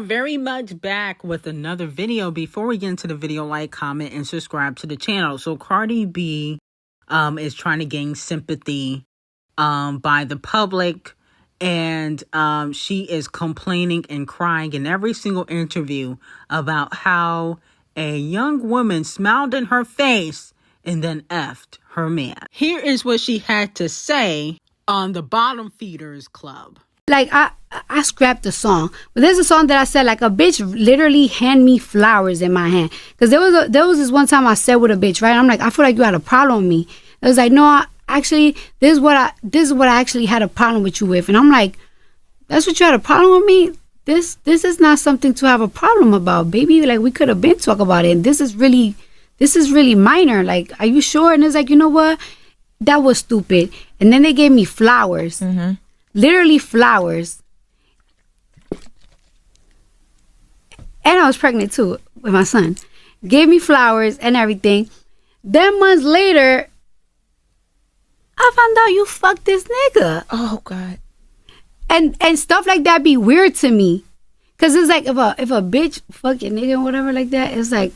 very much back with another video. Before we get into the video, like, comment, and subscribe to the channel. So Cardi B is trying to gain sympathy by the public, and she is complaining and crying in every single interview about how a young woman smiled in her face and then effed her man. Here is what she had to say on the Bottom Feeders Club. Like, I scrapped the song, but there's a song that I said, like, a bitch literally hand me flowers in my hand. Because there was this one time I said with a bitch, right? I'm like, I feel like you had a problem with me. It was like, no, actually, this is what I actually had a problem with you with. And I'm like, that's what you had a problem with me? This is not something to have a problem about, baby. Like, we could have been talking about it. And this is really minor. Like, are you sure? And it's like, you know what? That was stupid. And then they gave me flowers. Mm-hmm. Literally flowers. And I was pregnant too with my son. Gave me flowers and everything. Then months later, I found out you fucked this nigga. Oh God. And stuff like that be weird to me. Cause it's like if a bitch fuck your nigga or whatever like that, it's like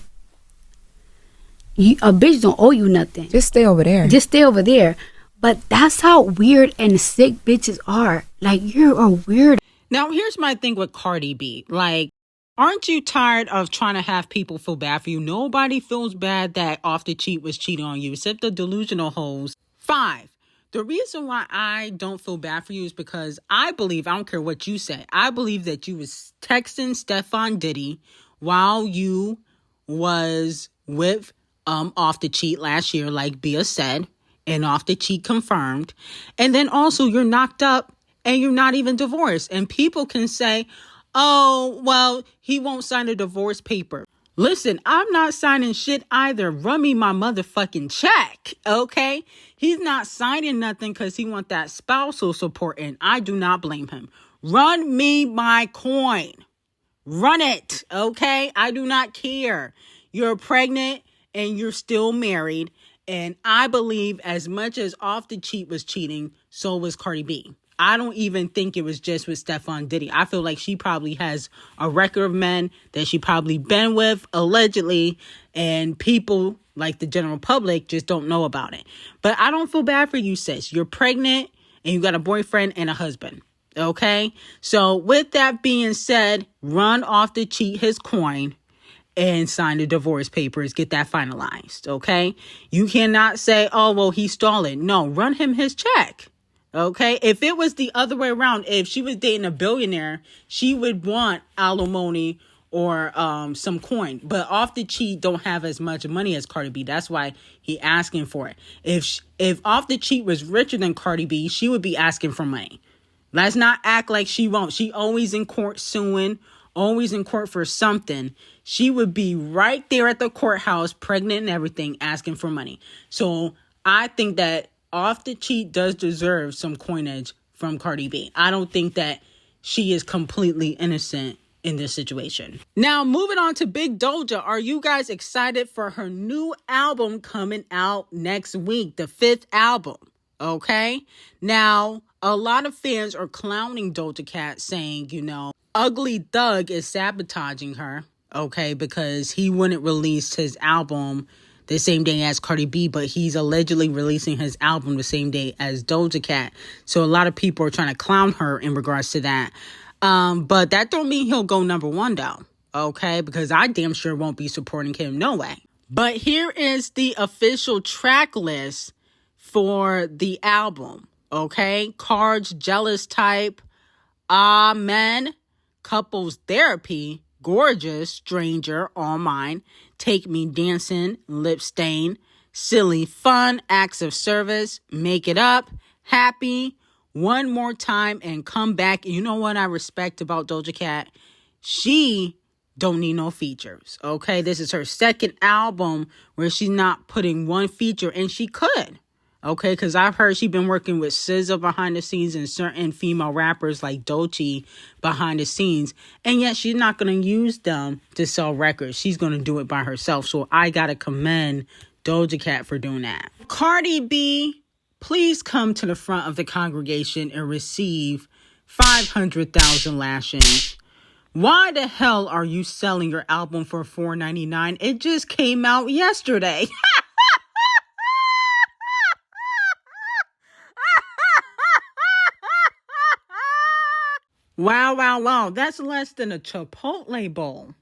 a bitch don't owe you nothing. Just stay over there. Just stay over there. But that's how weird and sick bitches are. Like, you're a weird. Now, here's my thing with Cardi B. Like, aren't you tired of trying to have people feel bad for you? Nobody feels bad that Off the Cheat was cheating on you, except the delusional hoes. 5. The reason why I don't feel bad for you is because I believe, I don't care what you say, I believe that you was texting Stefan Diddy while you was with Off the Cheat last year, like Bia said. And Off the Cheat confirmed. And then also you're knocked up and you're not even divorced. And people can say, oh, well, he won't sign a divorce paper. Listen, I'm not signing shit either. Run me my motherfucking check, okay? He's not signing nothing because he want that spousal support, and I do not blame him. Run me my coin. Run it, okay? I do not care. You're pregnant and you're still married. And I believe as much as Off the Cheat was cheating, so was Cardi B. I don't even think it was just with Stefan Diddy. I feel like she probably has a record of men that she probably been with, allegedly, and people like the general public just don't know about it. But I don't feel bad for you, sis. You're pregnant and you got a boyfriend and a husband, okay? So with that being said, run Off the Cheat his coin and sign the divorce papers, get that finalized, okay? You cannot say, oh, well, he's stalling. No, run him his check, okay? If it was the other way around, if she was dating a billionaire, she would want alimony or some coin. But Off the Cheat don't have as much money as Cardi B. That's why he asking for it. If Off the Cheat was richer than Cardi B, she would be asking for money. Let's not act like she won't. She always in court suing, always in court for something. She would be right there at the courthouse, pregnant and everything, asking for money. So I think that Off the Cheat does deserve some coinage from Cardi B. I don't think that she is completely innocent in this situation. Now, moving on to Big D0JA. Are you guys excited for her new album coming out next week? The 5th album, okay? Now, a lot of fans are clowning Doja Cat, saying, you know, Ugly Thug is sabotaging her, okay, because he wouldn't release his album the same day as Cardi B, but he's allegedly releasing his album the same day as Doja Cat. So a lot of people are trying to clown her in regards to that. But that don't mean he'll go #1 though, okay, because I damn sure won't be supporting him, no way. But here is the official track list for the album, okay? Cards, Jealous Type, Amen, Couples Therapy, Gorgeous, Stranger, All Mine, Take Me Dancing, Lip Stain, Silly Fun, Acts of Service, Make It Up, Happy, One More Time, and Come Back. You know what I respect about Doja Cat? She don't need no features, okay? This is her 2nd album where she's not putting one feature, and she could. Okay, because I've heard she's been working with SZA behind the scenes and certain female rappers like D0JA behind the scenes. And yet she's not going to use them to sell records. She's going to do it by herself. So I got to commend Doja Cat for doing that. Cardi B, please come to the front of the congregation and receive 500,000 lashings Why the hell are you selling your album for $4.99? It just came out yesterday. Wow. That's less than a Chipotle bowl.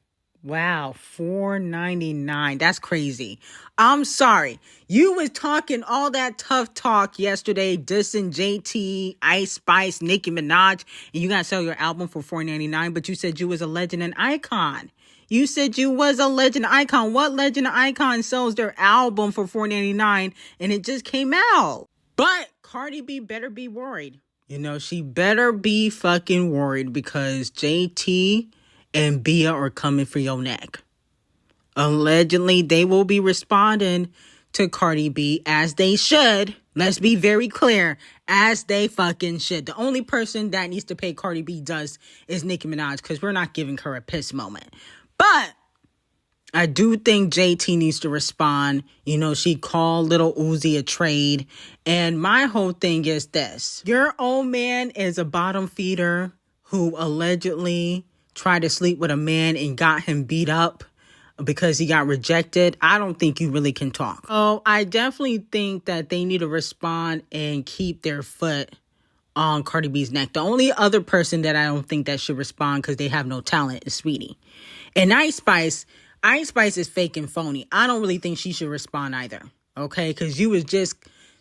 Wow, $4.99. That's crazy. I'm sorry. You was talking all that tough talk yesterday, dissing JT, Ice Spice, Nicki Minaj, and you got to sell your album for $4.99, but you said you was a legend and icon. You said you was a legend icon. What legend icon sells their album for $4.99 and it just came out? But Cardi B better be worried. She better be fucking worried because JT and Bia are coming for your neck. Allegedly, they will be responding to Cardi B as they should. Let's be very clear, as they fucking should. The only person that needs to pay Cardi B dust is Nicki Minaj because we're not giving her a piss moment. But I do think JT needs to respond. She called Lil Uzi a trade. And my whole thing is this. Your old man is a bottom feeder who allegedly tried to sleep with a man and got him beat up because he got rejected. I don't think you really can talk. Oh, I definitely think that they need to respond and keep their foot on Cardi B's neck. The only other person that I don't think that should respond because they have no talent is Sweetie. And Ice Spice is fake and phony. I don't really think she should respond either. Okay? Because you was just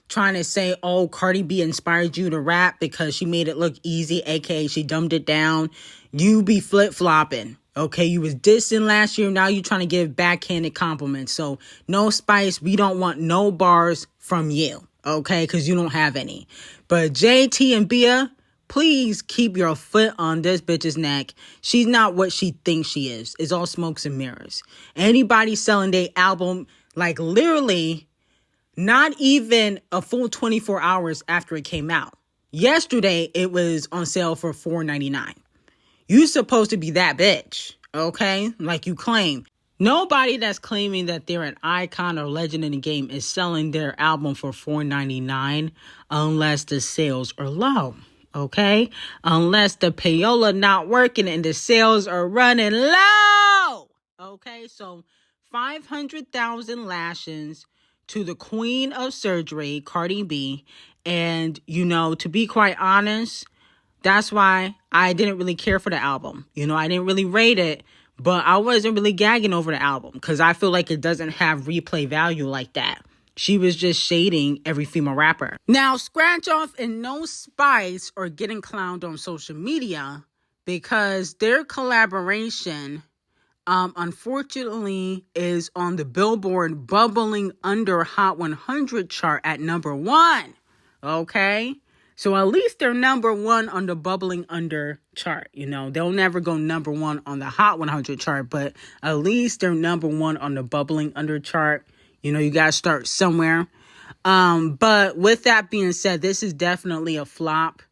trying to say, oh, Cardi B inspired you to rap because she made it look easy, aka she dumbed it down. You be flip-flopping. Okay, you was dissing last year. Now you trying to give backhanded compliments. So no Spice, we don't want no bars from you. Okay, because you don't have any. But JT and Bia, please keep your foot on this bitch's neck. She's not what she thinks she is. It's all smokes and mirrors. Anybody selling their album, like literally not even a full 24 hours after it came out. Yesterday, it was on sale for $4.99. You supposed to be that bitch, okay? Like you claim. Nobody that's claiming that they're an icon or legend in the game is selling their album for $4.99 unless the sales are low, okay? Unless the payola not working and the sales are running low, okay? So 500,000 lashes to the queen of surgery, Cardi B. And, to be quite honest, that's why I didn't really care for the album. I didn't really rate it, but I wasn't really gagging over the album because I feel like it doesn't have replay value like that. She was just shading every female rapper. Now, Scratch Off and No Spice are getting clowned on social media because their collaboration, unfortunately, is on the Billboard Bubbling Under Hot 100 chart at number 1. Okay? So at least they're number 1 on the Bubbling Under chart. They'll never go number 1 on the Hot 100 chart, but at least they're number 1 on the Bubbling Under chart. You got to start somewhere. But with that being said, this is definitely a flop.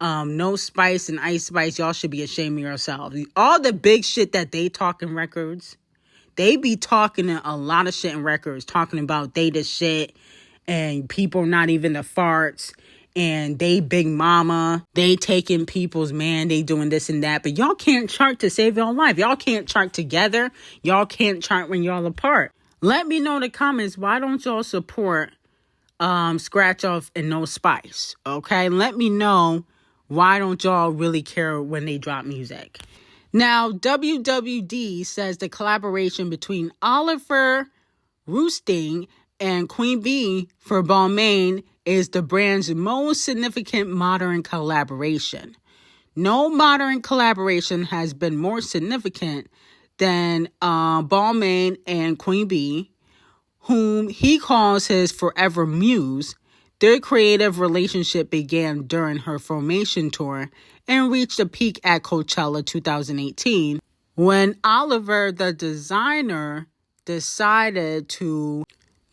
No Spice and Ice Spice, y'all should be ashamed of yourselves. All the big shit that they talk in records, they be talking a lot of shit in records, talking about they the shit and people not even the farts. And they big mama, they taking people's man, they doing this and that. But y'all can't chart to save your life. Y'all can't chart together. Y'all can't chart when y'all apart. Let me know in the comments, why don't y'all support Scratch Off and No Spice? Okay, let me know, why don't y'all really care when they drop music? Now, WWD says the collaboration between Oliver Roosting and Queen Bee for Balmain is the brand's most significant modern collaboration. No modern collaboration has been more significant than Balmain and Queen Bee, whom he calls his forever muse. Their creative relationship began during her Formation tour and reached a peak at Coachella 2018 when Oliver, the designer, decided to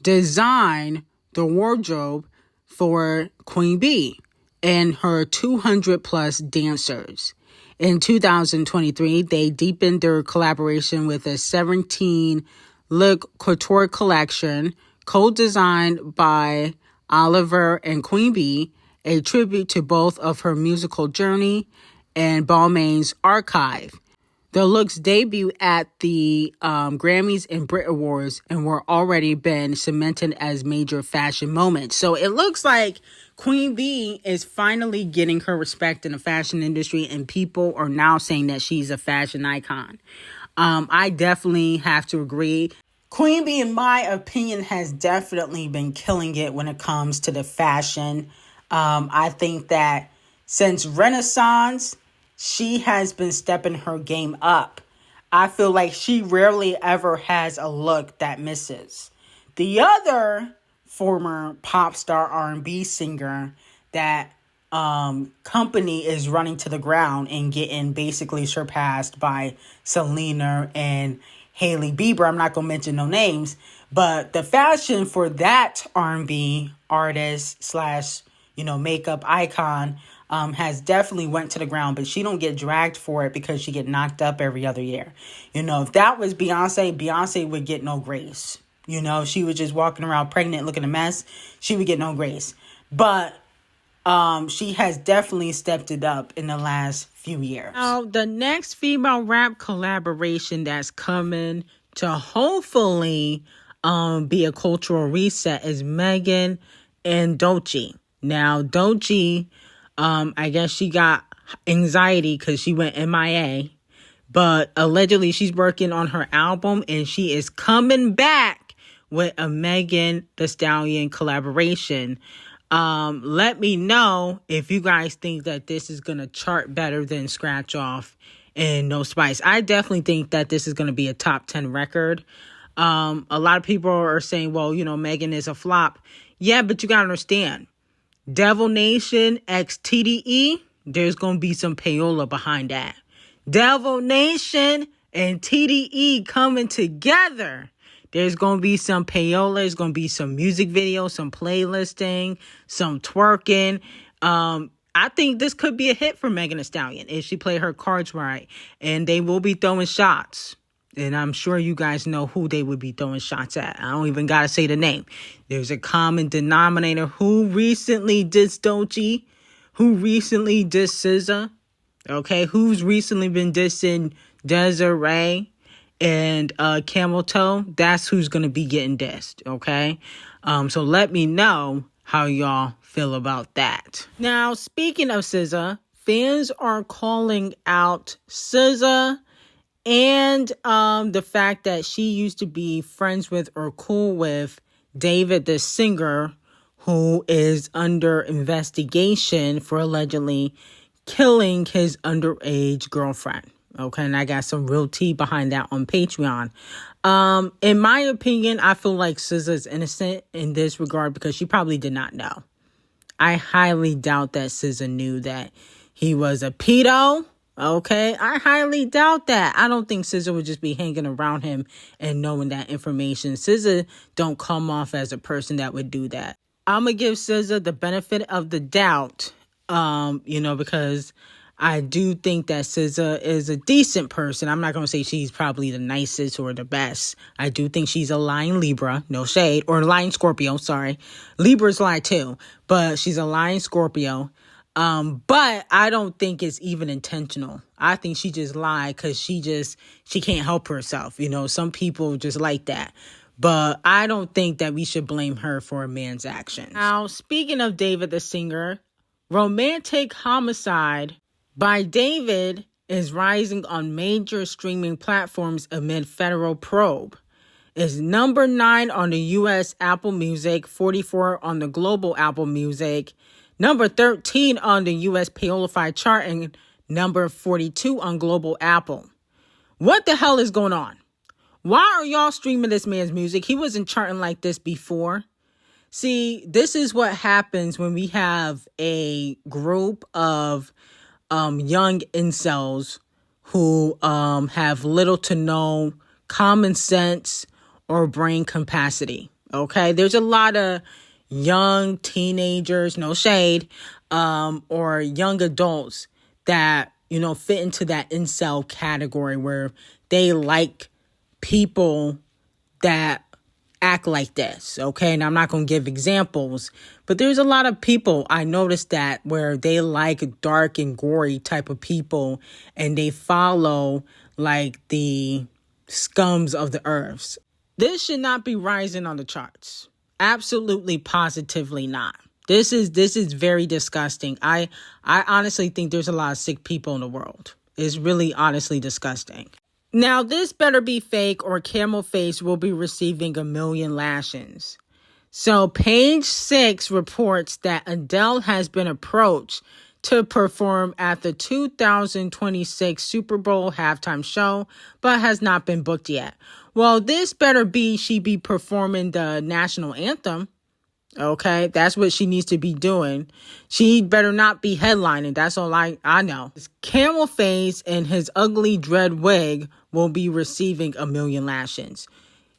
design the wardrobe for Queen Bee and her 200 plus dancers. In 2023, they deepened their collaboration with a 17 look couture collection co-designed by Oliver and Queen Bee, a tribute to both of her musical journey and Balmain's archive. The looks debuted at the Grammys and Brit Awards and were already been cemented as major fashion moments. So it looks like Queen Bee is finally getting her respect in the fashion industry, and people are now saying that she's a fashion icon. I definitely have to agree. Queen Bee, in my opinion, has definitely been killing it when it comes to the fashion. I think that since Renaissance, she has been stepping her game up. I feel like she rarely ever has a look that misses. The other former pop star R&B singer that company is running to the ground and getting basically surpassed by Selena and Hailey Bieber. I'm not gonna mention no names, but the fashion for that R&B artist slash makeup icon has definitely went to the ground, but she don't get dragged for it because she get knocked up every other year. If that was Beyonce would get no grace. She was just walking around pregnant looking a mess. She would get no grace. But she has definitely stepped it up in the last few years. Now, the next female rap collaboration that's coming to hopefully be a cultural reset is Megan and D0JA. Now, D0JA, I guess she got anxiety because she went MIA. But allegedly, she's working on her album and she is coming back with a Megan Thee Stallion collaboration. Let me know if you guys think that this is going to chart better than Scratch Off and No Spice. I definitely think that this is going to be a top 10 record. A lot of people are saying, well, Megan is a flop. Yeah, but you got to understand. Devil Nation x TDE, there's going to be some payola behind that. Devil Nation and TDE coming together. There's going to be some payola. There's going to be some music videos, some playlisting, some twerking. I think this could be a hit for Megan Thee Stallion if she play her cards right. And they will be throwing shots. And I'm sure you guys know who they would be throwing shots at. I don't even got to say the name. There's a common denominator. Who recently dissed D0JA? Who recently dissed SZA? Okay, who's recently been dissing D0JA and Camel Toe? That's who's going to be getting dissed, okay? So let me know how y'all feel about that. Now, speaking of SZA, fans are calling out SZA and the fact that she used to be friends with or cool with David, the singer, who is under investigation for allegedly killing his underage girlfriend. Okay, and I got some real tea behind that on Patreon. In my opinion, I feel like SZA is innocent in this regard because she probably did not know. I highly doubt that SZA knew that he was a pedo. Okay, I highly doubt that. I don't think SZA would just be hanging around him and knowing that information. SZA don't come off as a person that would do that. I'm going to give SZA the benefit of the doubt, because I do think that SZA is a decent person. I'm not going to say she's probably the nicest or the best. I do think she's a lying Libra, no shade, or lying Scorpio, sorry. Libras lie too, but she's a lying Scorpio. But I don't think it's even intentional. I think she just lied because she can't help herself. Some people just like that. But I don't think that we should blame her for a man's actions. Now, speaking of David the singer, Romantic Homicide by David is rising on major streaming platforms amid federal probe. It's number 9 on the U.S. Apple Music, 44 on the global Apple Music, number 13 on the U.S. Payola chart, and number 42 on global Apple. What the hell is going on? Why are y'all streaming this man's music? He wasn't charting like this before. See, this is what happens when we have a group of young incels who have little to no common sense or brain capacity. Okay, there's a lot of young teenagers, no shade, or young adults that fit into that incel category where they like people that act like this, okay? And I'm not going to give examples, but there's a lot of people I noticed that where they like dark and gory type of people and they follow like the scums of the earths. This should not be rising on the charts. Absolutely, positively not. This is very disgusting. I honestly think there's a lot of sick people in the world. It's really honestly disgusting. Now, this better be fake or Camel Face will be receiving 1 million lashings. So Page 6 reports that Adele has been approached to perform at the 2026 Super Bowl halftime show, but has not been booked yet. Well, this better be she be performing the national anthem. Okay, that's what she needs to be doing. She better not be headlining. That's all I know. Camel Face and his ugly dread wig will be receiving 1 million lashings.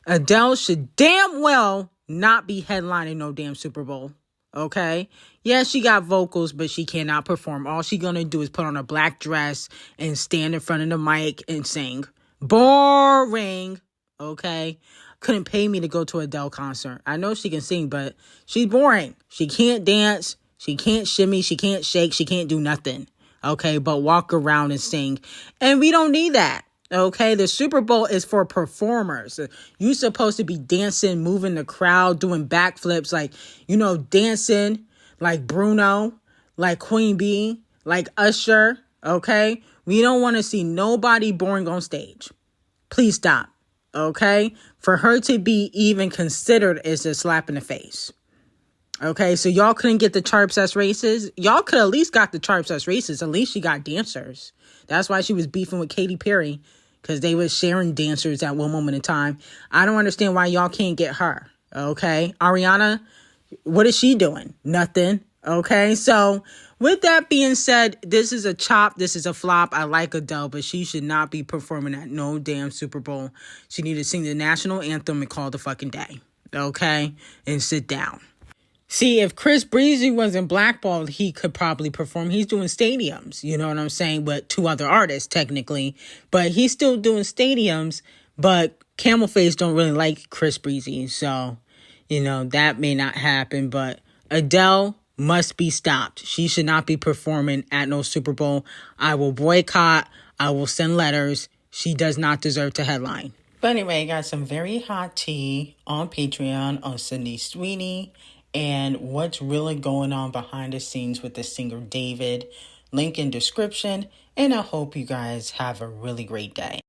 Adele should damn well not be headlining no damn Super Bowl. Okay? Yeah, she got vocals, but she cannot perform. All she gonna do is put on a black dress and stand in front of the mic and sing. Boring. Okay? Couldn't pay me to go to an Adele concert. I know she can sing, but she's boring. She can't dance. She can't shimmy. She can't shake. She can't do nothing. Okay? But walk around and sing. And we don't need that. Okay, the Super Bowl is for performers. You're supposed to be dancing, moving the crowd, doing backflips, like, dancing like Bruno, like Queen Bee, like Usher. Okay, we don't want to see nobody boring on stage. Please stop. Okay, for her to be even considered is a slap in the face. Okay, so y'all couldn't get the Charts as races. Y'all could at least got the Charts as races. At least she got dancers. That's why she was beefing with Katy Perry, because they was sharing dancers at one moment in time. I don't understand why y'all can't get her. Okay, Ariana, what is she doing? Nothing. Okay, so with that being said, this is a chop. This is a flop. I like Adele, but she should not be performing at no damn Super Bowl. She need to sing the national anthem and call it a fucking day. Okay, and sit down. See, if Chris Breezy wasn't blackballed, he could probably perform. He's doing stadiums, you know what I'm saying, with 2 other artists, technically. But he's still doing stadiums, but Camel Face don't really like Chris Breezy. So, that may not happen. But Adele must be stopped. She should not be performing at no Super Bowl. I will boycott. I will send letters. She does not deserve to headline. But anyway, I got some very hot tea on Patreon on Sydney Sweeney and what's really going on behind the scenes with the singer David. Link in description. And I hope you guys have a really great day.